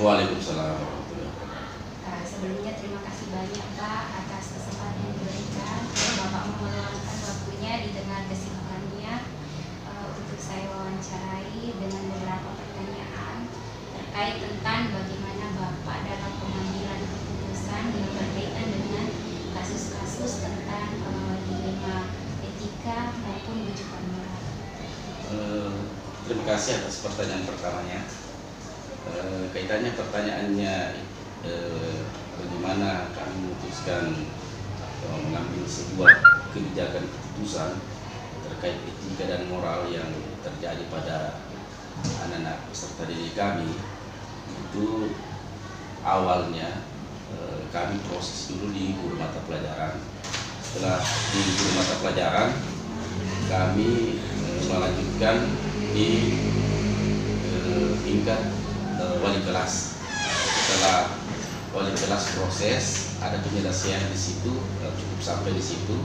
Waalaikumsalam warahmatullahi wabarakatuh. Sebelumnya terima kasih banyak Pak atas kesempatan yang diberikan. Bapak meluangkan waktunya di tengah kesibukannya untuk saya wawancarai dengan beberapa pertanyaan terkait tentang bagaimana Bapak dalam pengambilan keputusan yang berkaitan dengan kasus-kasus tentang dilema etika maupun rujukan moral. Terima kasih atas pertanyaan pertamanya. Kaitannya pertanyaannya bagaimana kami memutuskan mengambil sebuah kebijakan keputusan terkait etika dan moral yang terjadi pada anak-anak peserta didik kami. Itu awalnya kami proses dulu di guru mata pelajaran. Setelah di guru mata pelajaran kami melanjutkan di tingkat wali kelas. Setelah wali kelas proses, ada penyelesaian di situ, cukup sampai di situ.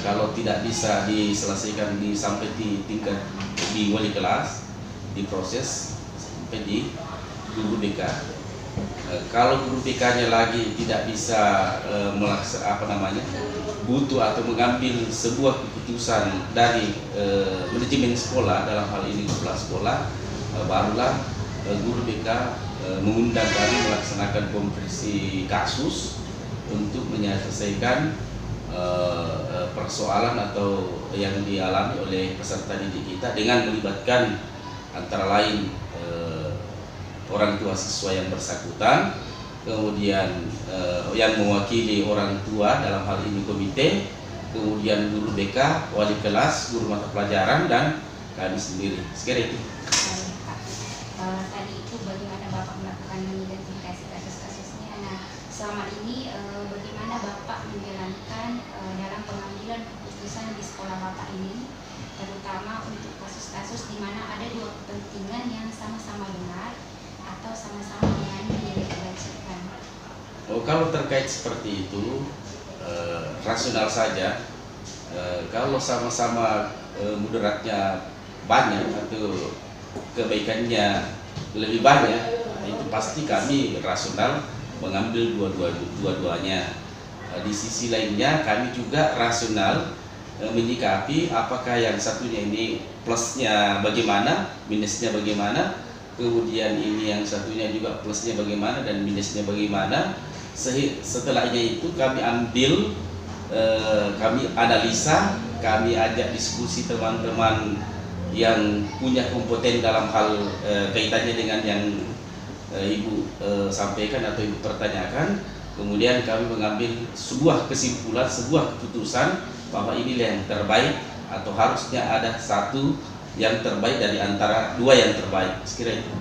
Kalau tidak bisa diselesaikan sampai di tingkat di wali kelas, diproses sampai di guru BK. Kalau guru BK-nya lagi tidak bisa butuh atau mengambil sebuah keputusan dari manajemen sekolah, dalam hal ini kepala sekolah, barulah guru BK mengundang kami melaksanakan konversi kasus untuk menyelesaikan persoalan atau yang dialami oleh peserta didik kita dengan melibatkan antara lain orang tua siswa yang bersangkutan, kemudian yang mewakili orang tua dalam hal ini komite, kemudian guru BK, wali kelas, guru mata pelajaran, dan kami sendiri. Sekira itu. Tadi itu bagaimana Bapak melakukan mengidentifikasi kasus-kasusnya. Nah, selama ini bagaimana Bapak menjalankan dalam pengambilan keputusan di sekolah Bapak ini, terutama untuk kasus-kasus di mana ada dua kepentingan yang sama-sama benar atau sama-sama mengandung nilai kebajikan. Kalau terkait seperti itu, rasional saja. Kalau sama-sama mudaratnya banyak atau kebaikannya lebih banyak, itu pasti kami rasional mengambil dua-duanya. Di sisi lainnya kami juga rasional menyikapi apakah yang satunya ini plusnya bagaimana, minusnya bagaimana, kemudian ini yang satunya juga plusnya bagaimana dan minusnya bagaimana. Setelahnya itu kami ambil, kami analisa, kami ajak diskusi teman-teman yang punya kompeten dalam hal kaitannya dengan yang Ibu sampaikan atau Ibu pertanyakan. Kemudian kami mengambil sebuah kesimpulan, sebuah keputusan bahwa inilah yang terbaik atau harusnya ada satu yang terbaik dari antara dua yang terbaik. Sekira itu.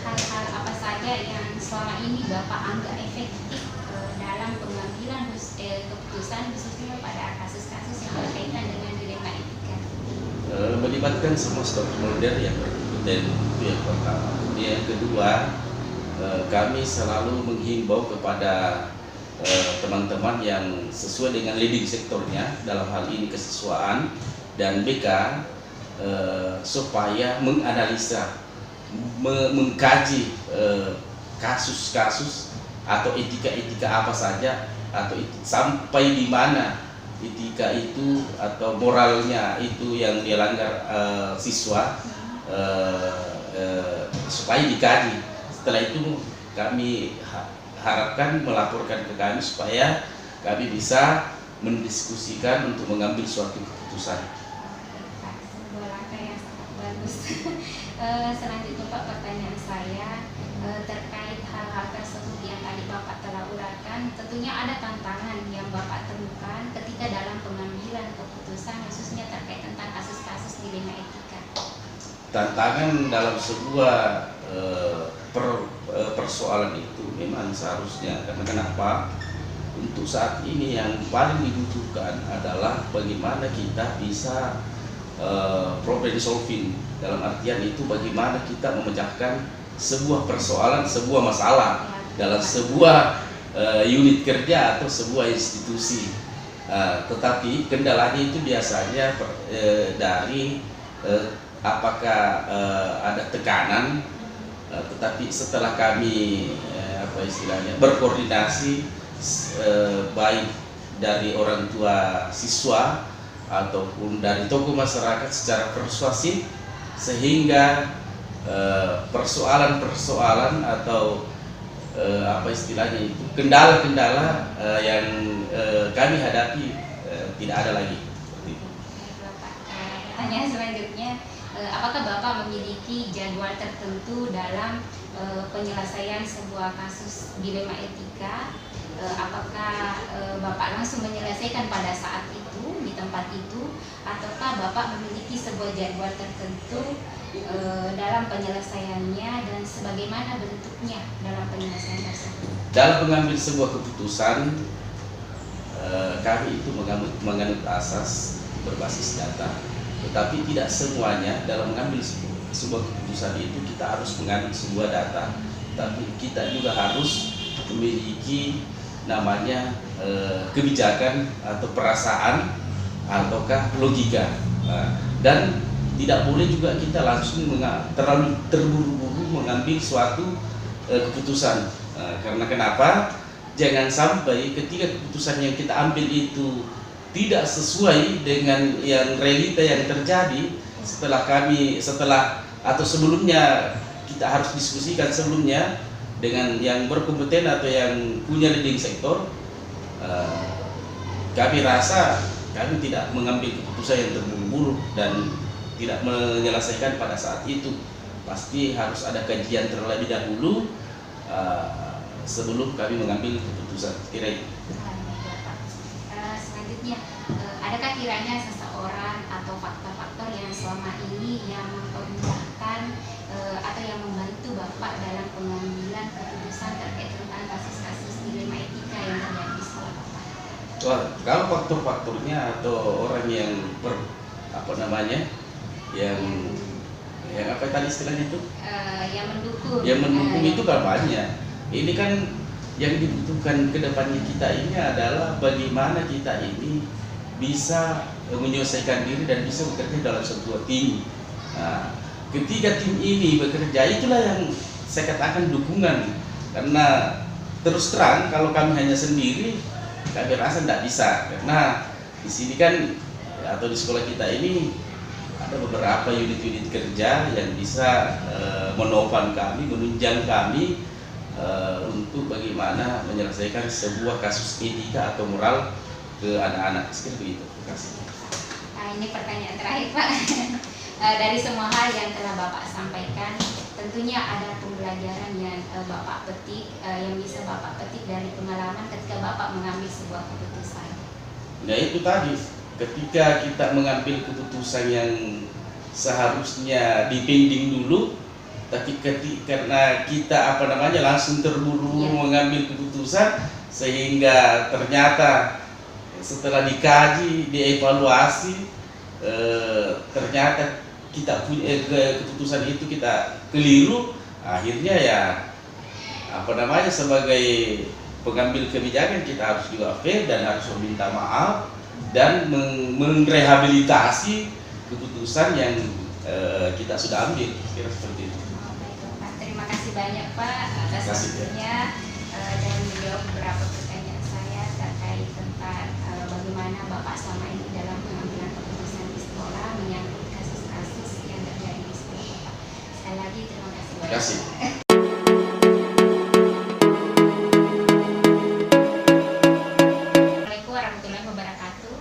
Hal-hal apa saja yang selama ini Bapak anggap efektif dalam pengambilan keputusan khususnya pada kasus-kasus yang berkaitan dengan dilema etika? Melibatkan semua stakeholder yang berkompeten, itu yang pertama. Yang kedua, kami selalu menghimbau kepada teman-teman yang sesuai dengan leading sektornya, dalam hal ini kesiswaan dan BK, supaya menganalisa, mengkaji kasus-kasus atau etika-etika apa saja, atau sampai di mana etika itu atau moralnya itu yang dilanggar siswa, supaya dikaji. Setelah itu kami harapkan melaporkan ke kami supaya kami bisa mendiskusikan untuk mengambil suatu keputusan. Sebuah langkah yang sangat bagus. Selanjutnya Pak, pertanyaan saya terkait hal-hal tersebut yang tadi Bapak telah uraikan. Tentunya ada tantangan yang Bapak temukan ketika dalam pengambilan keputusan khususnya terkait tentang kasus-kasus dilema etika. Tantangan dalam sebuah persoalan itu memang seharusnya, karena kenapa? Untuk saat ini yang paling dibutuhkan adalah bagaimana kita bisa problem solving, dalam artian itu bagaimana kita memecahkan sebuah persoalan, sebuah masalah dalam sebuah unit kerja atau sebuah institusi. Tetapi kendalanya itu biasanya dari apakah ada tekanan tetapi setelah kami apa istilahnya berkoordinasi baik dari orang tua siswa ataupun dari tokoh masyarakat secara persuasif, sehingga persoalan-persoalan atau apa istilahnya itu kendala-kendala yang kami hadapi tidak ada lagi. Seperti itu. Bapak, pertanyaan selanjutnya, apakah Bapak memiliki jadwal tertentu dalam penyelesaian sebuah kasus dilema etika? Apakah Bapak langsung menyelesaikan pada saat itu di tempat itu, ataukah Bapak memiliki sebuah jadwal tertentu dalam penyelesaiannya, dan sebagaimana bentuknya dalam penyelesaian tersebut? Dalam mengambil sebuah keputusan, kami itu menganut asas berbasis data, tetapi tidak semuanya dalam mengambil sebuah keputusan itu kita harus mengambil sebuah data, tapi kita juga harus memiliki namanya kebijakan atau perasaan ataukah logika, dan tidak boleh juga kita langsung terlalu terburu-buru mengambil suatu keputusan. Karena kenapa? Jangan sampai ketika keputusan yang kita ambil itu tidak sesuai dengan yang realita yang terjadi, setelah atau sebelumnya kita harus diskusikan sebelumnya dengan yang berkompeten atau yang punya leading sektor. Kami rasa kami tidak mengambil keputusan yang terburu-buru dan tidak menyelesaikan pada saat itu. Pasti harus ada kajian terlebih dahulu sebelum kami mengambil keputusan. Kira itu. Selanjutnya, adakah kiranya seseorang atau faktor-faktor yang selama ini yang mempermudahkan atau yang membantu Bapak dalam pengambilan keputusan terkait tentang kasus-kasus dilema etika yang terjadi di sekolah Bapak? Wah, kalau faktor-faktornya atau orang yang yang apa tadi istilahnya itu? Yang mendukung. Yang mendukung itu kan banyak. Ini kan yang dibutuhkan ke depannya kita ini adalah bagaimana kita ini bisa menyelesaikan diri dan bisa bekerja dalam sebuah tim. Nah, ketika tim ini bekerja, itulah yang saya katakan dukungan. Karena terus terang kalau kami hanya sendiri, kami rasa tidak bisa. Karena di sini kan atau di sekolah kita ini ada beberapa unit-unit kerja yang bisa menopang kami, menunjang kami untuk bagaimana menyelesaikan sebuah kasus etika atau moral ke anak-anak. Seperti itu. Terima kasih. Nah, ini pertanyaan terakhir, Pak. Dari semua hal yang telah Bapak sampaikan, tentunya ada pembelajaran yang Bapak petik, yang bisa Bapak petik dari pengalaman ketika Bapak mengambil sebuah keputusan. Ya itu tadi, ketika kita mengambil keputusan yang seharusnya dipending dulu, tapi karena kita langsung terburu-buru mengambil keputusan, sehingga ternyata setelah dikaji, dievaluasi, ternyata kita punya keputusan itu kita keliru. Akhirnya ya sebagai pengambil kebijakan kita harus juga fair dan harus meminta maaf dan merehabilitasi keputusan yang kita sudah ambil. Kira seperti itu. Pak, terima kasih banyak Pak atas waktunya dan menjawab beberapa pertanyaan saya terkait tentang bagaimana Bapak selama ini dalam pengambilan keputusan di sekolah menyangkut kasus-kasus yang terjadi di sekolah Bapak. Sekali lagi terima kasih banyak. Terima kasih. Assalamualaikum warahmatullahi wabarakatuh.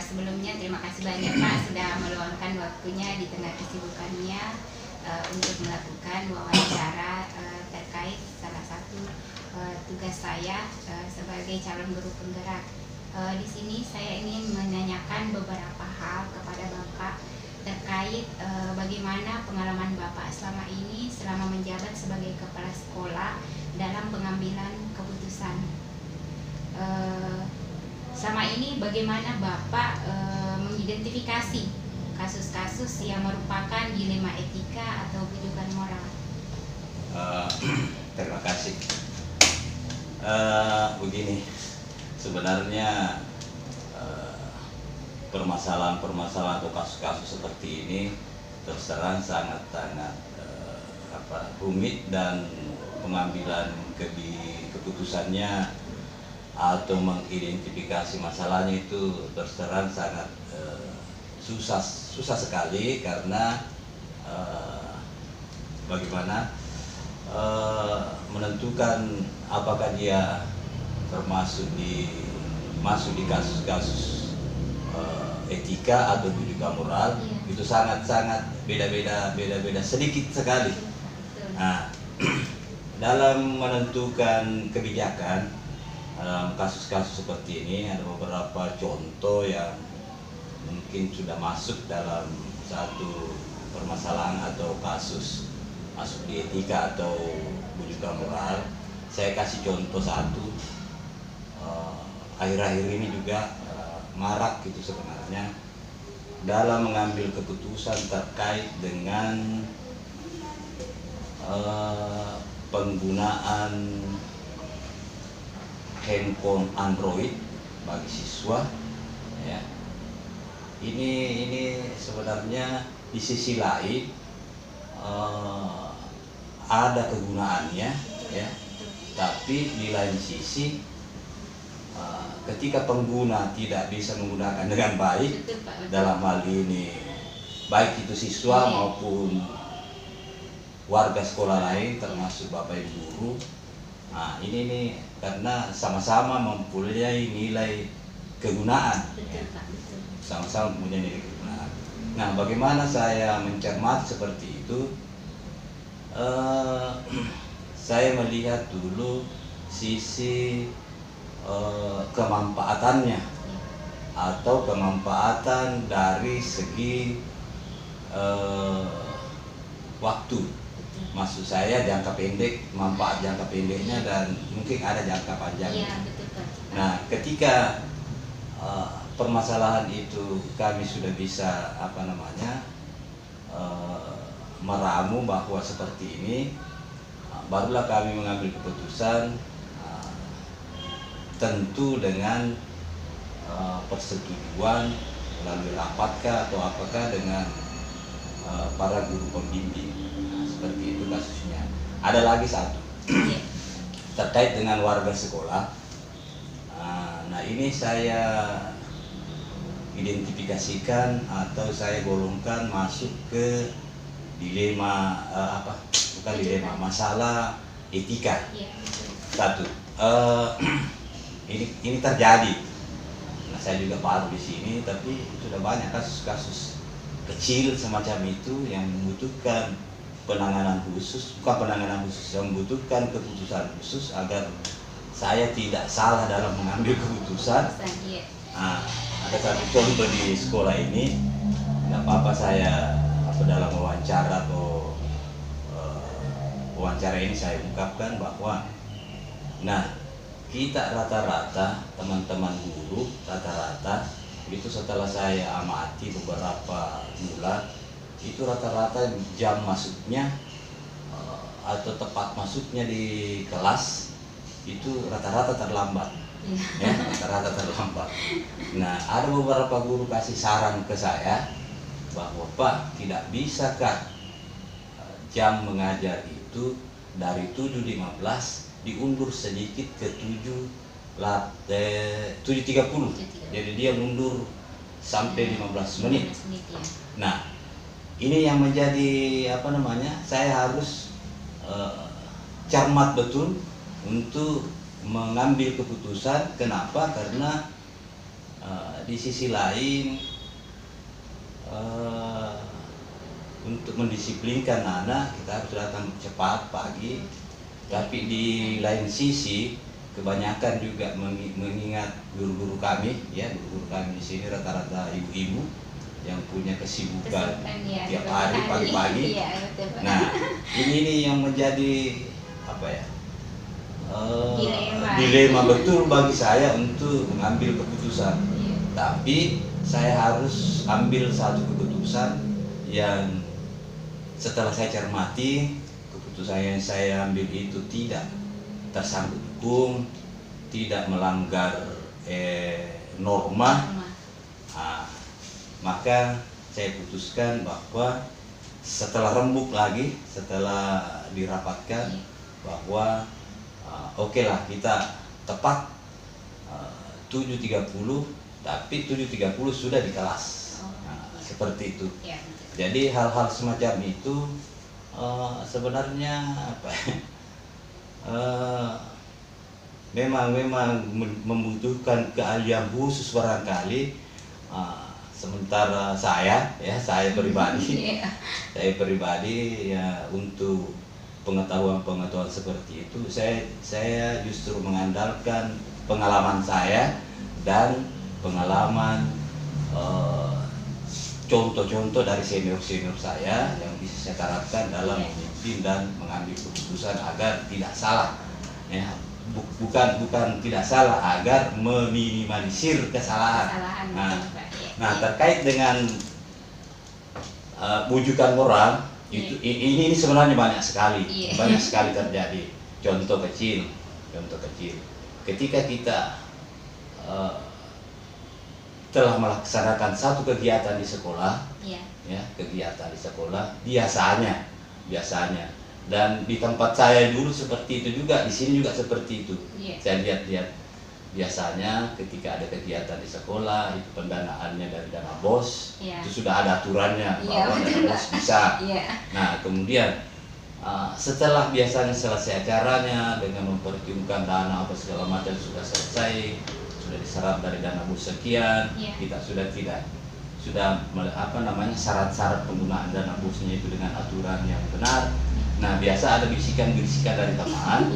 Sebelumnya terima kasih banyak Pak sudah meluangkan waktunya di tengah kesibukannya untuk melakukan wawancara terkait salah satu tugas saya sebagai calon guru penggerak. Di sini saya ingin menanyakan beberapa hal kepada Bapak terkait bagaimana pengalaman Bapak selama ini selama menjabat sebagai kepala sekolah dalam pengambilan keputusan. Selama ini bagaimana Bapak mengidentifikasi kasus-kasus yang merupakan dilema etika atau kejujuran moral? Terima kasih. Begini, sebenarnya permasalahan-permasalahan atau kasus-kasus seperti ini terus terang sangat-sangat rumit, dan pengambilan keputusannya atau mengidentifikasi masalahnya itu terus terang sangat susah sekali, karena bagaimana menentukan apakah dia masuk di kasus-kasus etika atau juga moral. Itu sangat-sangat beda-beda sedikit sekali. Nah, dalam menentukan kebijakan dalam kasus-kasus seperti ini ada beberapa contoh yang mungkin sudah masuk dalam satu permasalahan atau kasus masuk di etika atau juga moral. Saya kasih contoh satu, akhir-akhir ini juga marak itu sebenarnya dalam mengambil keputusan terkait dengan penggunaan handphone Android bagi siswa, ya. Ini sebenarnya di sisi lain ada kegunaannya, ya, tapi di lain sisi ketika pengguna tidak bisa menggunakan dengan baik, dalam hal ini baik itu siswa maupun warga sekolah lain termasuk bapak ibu guru, nah ini nih karena sama-sama mempunyai nilai kegunaan, ya. Sama-sama mempunyai nilai kegunaan. Nah, bagaimana saya mencermati seperti itu? Saya melihat dulu sisi kemanfaatannya atau kemanfaatan dari segi waktu. Maksud saya jangka pendek, manfaat jangka pendeknya dan mungkin ada jangka panjangnya. Nah, ketika permasalahan itu kami sudah bisa meramu bahwa seperti ini, barulah kami mengambil keputusan, tentu dengan persetujuan melalui rapatkah atau apakah dengan para guru pembimbing. Nah, seperti itu kasusnya. Ada lagi satu terkait dengan warga sekolah. Nah, ini saya identifikasikan atau saya golongkan masuk ke dilema masalah etika. Satu, ini terjadi. Nah, saya juga baru di sini, tapi sudah banyak kasus-kasus kecil semacam itu yang membutuhkan penanganan khusus, yang membutuhkan keputusan khusus agar saya tidak salah dalam mengambil keputusan. Nah, ada satu contoh di sekolah ini, nggak apa-apa saya dalam wawancara atau wawancara ini saya ungkapkan bahwa, nah, kita rata-rata teman-teman guru rata-rata itu setelah saya amati beberapa bulan, itu rata-rata jam masuknya atau tepat masuknya di kelas itu rata-rata terlambat. Ya, rata-rata terlambat. Nah, ada beberapa guru kasih saran ke saya bahwa, Pak, tidak bisakah jam mengajar itu dari 7.15 diundur sedikit ke 7.30. Jadi dia mundur sampai 15 menit. Nah, ini yang menjadi saya harus cermat betul untuk mengambil keputusan. Kenapa? Karena di sisi lain untuk mendisiplinkan anak kita harus datang cepat pagi, tapi di lain sisi kebanyakan juga mengingat guru-guru kami, ya, guru-guru kami di sini rata-rata ibu-ibu yang punya kesibukan tiap hari pagi-pagi. Nah, ini yang menjadi dilema betul bagi saya untuk mengambil keputusan. Tapi saya harus ambil satu keputusan yang setelah saya cermati, keputusan yang saya ambil itu tidak tersangkut hukum, tidak melanggar norma. Nah, maka saya putuskan bahwa setelah rembuk lagi, setelah dirapatkan bahwa oke lah kita tepat 7.30, tapi 7.30 sudah di kelas. Seperti itu. Ya. Jadi hal-hal semacam itu sebenarnya apa ya, memang membutuhkan keahlian khusus barangkali. Sementara saya pribadi, saya pribadi ya untuk pengetahuan seperti itu saya justru mengandalkan pengalaman saya dan pengalaman contoh-contoh dari senior-senior saya yang bisa saya terapkan dalam memimpin dan mengambil keputusan agar tidak salah, ya. Bukan tidak salah, agar meminimalisir kesalahan. Nah, terkait dengan bujukan moral ini sebenarnya banyak sekali terjadi. Contoh kecil, ketika kita telah melaksanakan satu kegiatan di sekolah, biasanya, dan di tempat saya dulu seperti itu juga, di sini juga seperti itu. Saya lihat biasanya ketika ada kegiatan di sekolah itu pendanaannya dari dana BOS, itu sudah ada aturannya bahwa dana BOS bisa. Nah, kemudian setelah biasanya selesai acaranya dengan mempertimbangkan dana apa segala macam sudah selesai, sudah diserap dari dana BOS sekian, kita sudah syarat-syarat penggunaan dana BOS-nya itu dengan aturan yang benar. Nah, biasa ada bisikan-bisikan dari teman.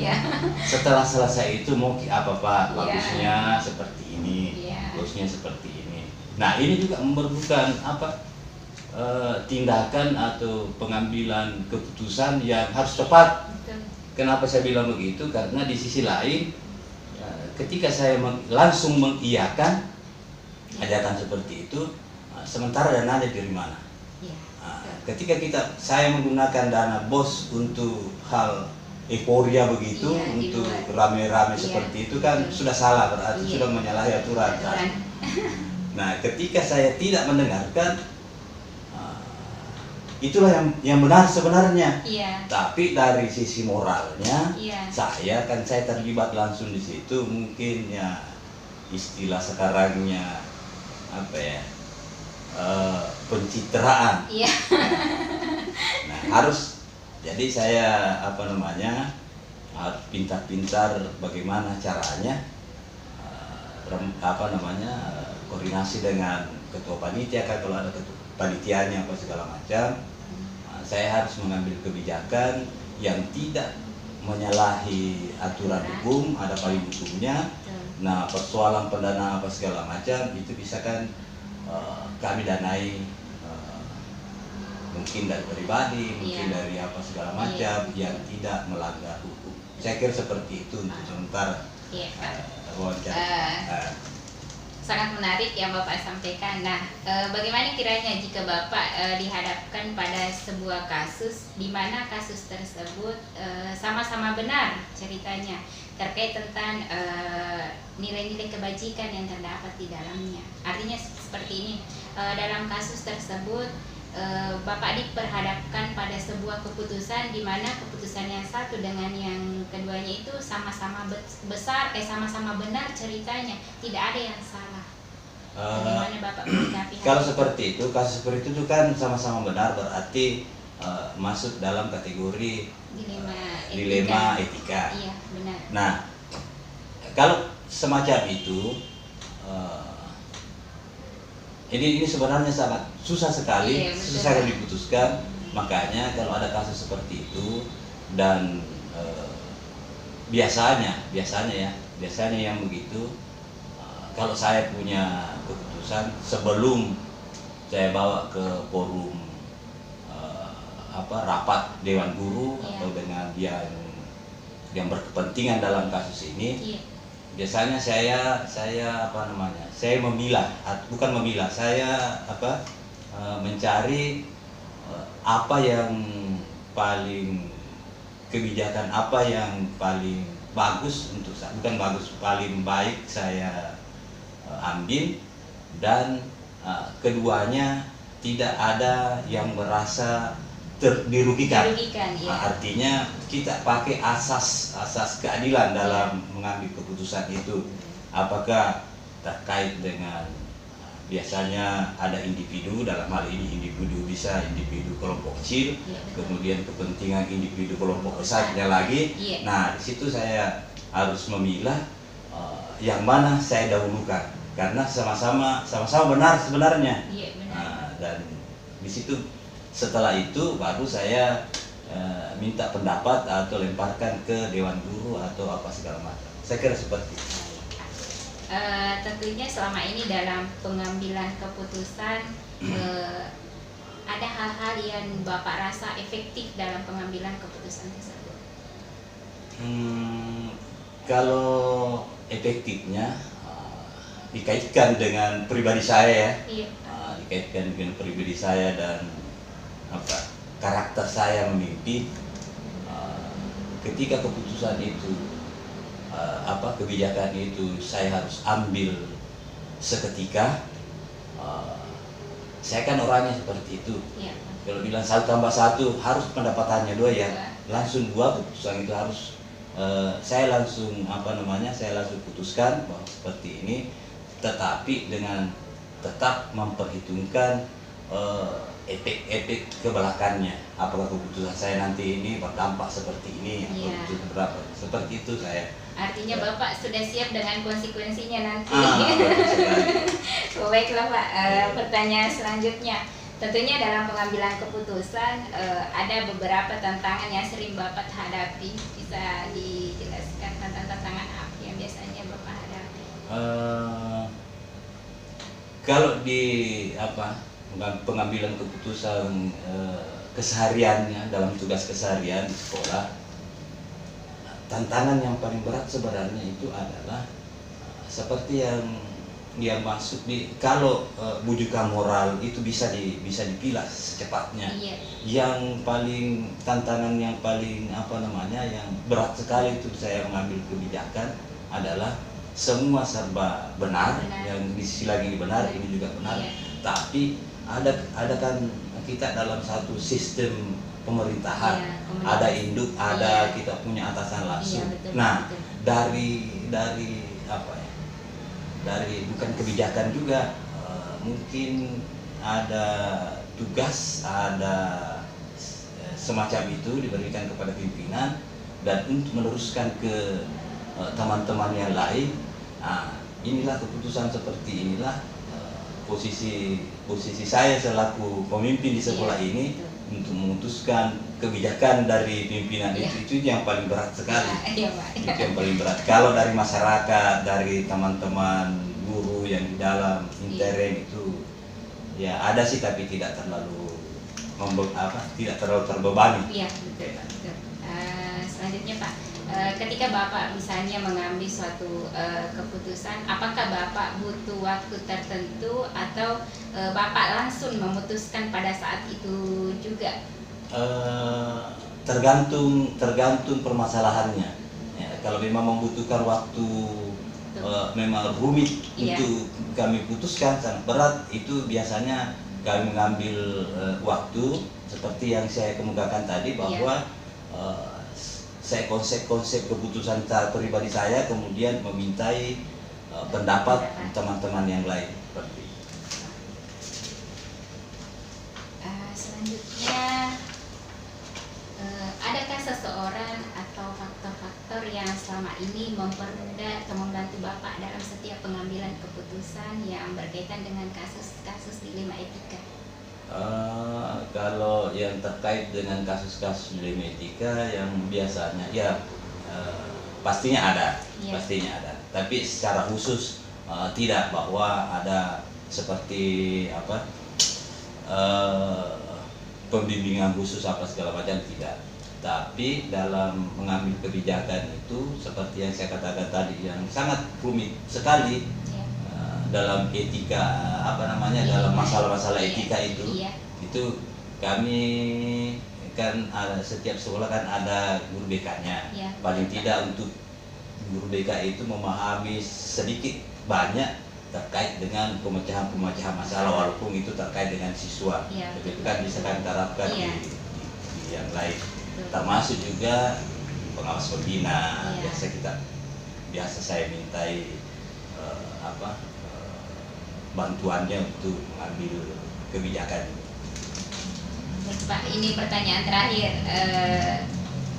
Setelah selesai itu mau apa Pak? Bagusnya seperti ini, bagusnya seperti ini. Nah, ini juga memerlukan tindakan atau pengambilan keputusan yang harus tepat. Kenapa saya bilang begitu? Karena di sisi lain, ketika saya langsung mengiyakan ajakan seperti itu, sementara dananya dari mana? Ketika saya menggunakan dana BOS untuk hal euforia begitu, untuk rame-rame seperti itu kan sudah salah, berarti sudah menyalahi aturan. Nah, ketika saya tidak mendengarkan, itulah yang benar sebenarnya. Tapi dari sisi moralnya, saya terlibat langsung di situ. Mungkin ya istilah sekarangnya apa ya? Pencitraan. Nah, harus, jadi saya harus pintar-pintar bagaimana caranya koordinasi dengan ketua panitia, kalau ada ketua panitianya apa segala macam. Saya harus mengambil kebijakan yang tidak menyalahi aturan hukum, ada payung hukumnya. Nah, persoalan pendanaan apa segala macam itu bisa kan kami danai mungkin dari pribadi, mungkin dari apa segala macam yang tidak melanggar hukum. Saya kira seperti itu untuk sementara wawancara. Sangat menarik yang Bapak sampaikan. Nah, bagaimana kiranya jika Bapak dihadapkan pada sebuah kasus di mana kasus tersebut sama-sama benar ceritanya terkait tentang nilai-nilai kebajikan yang terdapat di dalamnya. Artinya seperti ini, dalam kasus tersebut Bapak diperhadapkan pada sebuah keputusan di mana keputusan yang satu dengan yang keduanya itu sama-sama besar, sama-sama benar ceritanya, tidak ada yang salah. Bagaimana Bapak menyikapi? Kalau seperti itu, kasus seperti itu kan sama-sama benar, berarti masuk dalam kategori dilema etika. Iya, benar. Nah, kalau semacam itu, ini sebenarnya sangat susah sekali, susah diputuskan. Makanya kalau ada kasus seperti itu dan biasanya yang begitu, kalau saya punya keputusan sebelum saya bawa ke forum rapat Dewan Guru atau dengan yang berkepentingan dalam kasus ini, biasanya saya mencari apa yang paling kebijakan apa yang paling bagus untuk saya, bukan bagus, paling baik saya ambil, dan keduanya tidak ada yang merasa dirugikan. ya. Artinya kita pakai asas keadilan dalam mengambil keputusan itu. Apakah terkait dengan biasanya ada individu, dalam hal ini individu bisa individu kelompok kecil, Iya, betul. kemudian kepentingan individu kelompok besarnya lagi. Iya. Nah, di situ saya harus memilah yang mana saya dahulukan, karena sama-sama benar sebenarnya. Iya, benar. Nah, dan di situ setelah itu baru saya minta pendapat atau lemparkan ke Dewan Guru atau apa segala macam. Saya kira seperti itu. Tentunya selama ini dalam pengambilan keputusan ada hal-hal yang Bapak rasa efektif dalam pengambilan keputusan tersebut. Kalau efektifnya dikaitkan dengan pribadi saya ya, Iya. Dikaitkan dengan pribadi saya dan karakter saya memimpin. Ketika keputusan itu kebijakan itu saya harus ambil seketika, saya kan orangnya seperti itu. Iya. Kalau bilang 1+1 harus pendapatannya 2 ya, langsung 2 keputusan itu harus saya langsung putuskan bahwa seperti ini, tetapi dengan tetap memperhitungkan efek ke belakangnya. Apakah keputusan saya nanti ini berdampak seperti ini atau Iya. itu berapa? Seperti itu saya. Artinya Bapak sudah siap dengan konsekuensinya nanti. Betul sekali. Baiklah Pak, pertanyaan selanjutnya. Tentunya dalam pengambilan keputusan ada beberapa tantangan yang sering Bapak hadapi. Bisa dijelaskan tantangan apa yang biasanya Bapak hadapi? Kalau di pengambilan keputusan kesehariannya dalam tugas keseharian di sekolah, tantangan yang paling berat sebenarnya itu adalah seperti yang masuk di kalau bujukan moral itu bisa dipilah secepatnya. Iya. Yang paling tantangan yang paling yang berat sekali itu saya mengambil kebijakan adalah semua serba benar. Yang di sisi lagi ini benar, ini juga benar. Iya. Tapi ada kan kita dalam satu sistem pemerintahan, Iya, komunitas. ada induk, ada Iya. kita punya atasan langsung. Iya, betul, Nah, betul. dari bukan kebijakan juga, mungkin ada tugas, ada semacam itu diberikan kepada pimpinan dan untuk meneruskan ke teman-teman yang lain. Nah, inilah keputusan seperti inilah posisi saya selaku pemimpin di sekolah Iya, ini betul. untuk memutuskan kebijakan dari pimpinan Iya. itu yang paling berat sekali. Iya Pak. Itu yang paling berat. Kalau dari masyarakat, dari teman-teman guru yang di dalam intern itu ya ada sih, tapi tidak terlalu terbebani. Iya, betul, Pak. Betul. Selanjutnya Pak, ketika Bapak misalnya mengambil suatu keputusan, apakah Bapak butuh waktu tertentu atau Bapak langsung memutuskan pada saat itu juga? Tergantung permasalahannya. Ya, kalau memang membutuhkan waktu, memang rumit Iya. untuk kami putuskan, sangat berat, itu biasanya kami mengambil waktu seperti yang saya kemukakan tadi bahwa saya konsep keputusan pribadi saya, kemudian memintai pendapat teman-teman yang lain. Seperti itu. Selanjutnya, adakah seseorang atau faktor-faktor yang selama ini mempermudah atau membantu Bapak dalam setiap pengambilan keputusan yang berkaitan dengan kasus-kasus dilema etika? Kalau yang terkait dengan kasus-kasus dilema etika yang biasanya pastinya ada, Iya. pastinya ada. Tapi secara khusus tidak, bahwa ada seperti pembimbingan khusus apa segala macam, tidak. Tapi dalam mengambil kebijakan itu seperti yang saya katakan tadi, yang sangat rumit sekali Iya. dalam etika dalam masalah-masalah etika itu. Iya. Itu kami kan setiap sekolah kan ada guru BK-nya. Iya. Paling tidak untuk guru BK itu memahami sedikit banyak terkait dengan pemecahan masalah, walaupun itu terkait dengan siswa. Iya. Itu kan bisa kami terapkan Iya. di yang lain, termasuk juga pengawas pembina. Iya. Biasa saya mintai bantuannya untuk mengambil kebijakan. Pak, ini pertanyaan terakhir.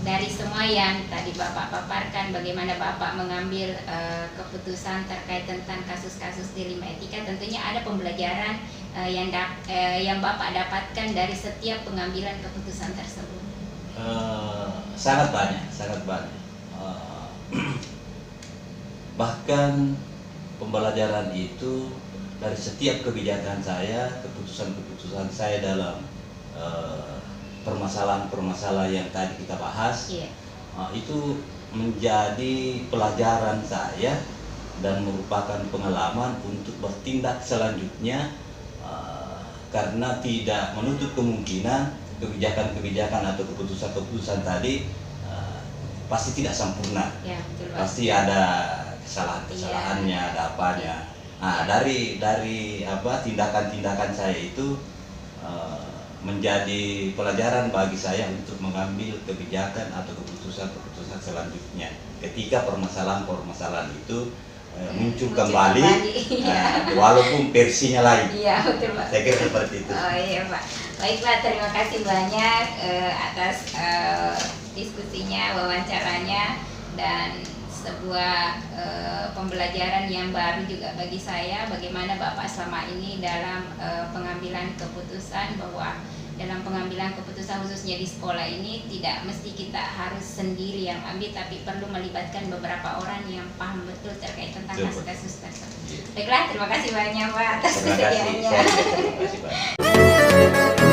Dari semua yang tadi Bapak paparkan, bagaimana Bapak mengambil keputusan terkait tentang kasus-kasus dilema etika, tentunya ada pembelajaran yang Bapak dapatkan dari setiap pengambilan keputusan tersebut. Sangat banyak. Bahkan pembelajaran itu dari setiap kebijakan saya, keputusan-keputusan saya dalam permasalahan-permasalahan yang tadi kita bahas, Iya. itu menjadi pelajaran saya dan merupakan pengalaman untuk bertindak selanjutnya, karena tidak menutup kemungkinan kebijakan-kebijakan atau keputusan-keputusan tadi pasti tidak sempurna. Ya, betul, Pak. Pasti ada kesalahan-kesalahannya, ada apanya. Nah, dari tindakan-tindakan saya itu menjadi pelajaran bagi saya untuk mengambil kebijakan atau keputusan-keputusan selanjutnya ketika permasalahan-permasalahan itu muncul kembali, walaupun versinya lain. Iya, betul, Pak. Saya kira seperti itu. Oh iya, Pak. Baiklah, terima kasih banyak atas diskusinya, wawancaranya, dan sebuah pembelajaran yang baru juga bagi saya, bagaimana Bapak selama ini dalam pengambilan keputusan, bahwa dalam pengambilan keputusan khususnya di sekolah ini tidak mesti kita harus sendiri yang ambil, tapi perlu melibatkan beberapa orang yang paham betul terkait tentang kasus-kasus tersebut. Baiklah, terima kasih banyak Pak atas Terima kasih. kesediaannya. Terima kasih banyak.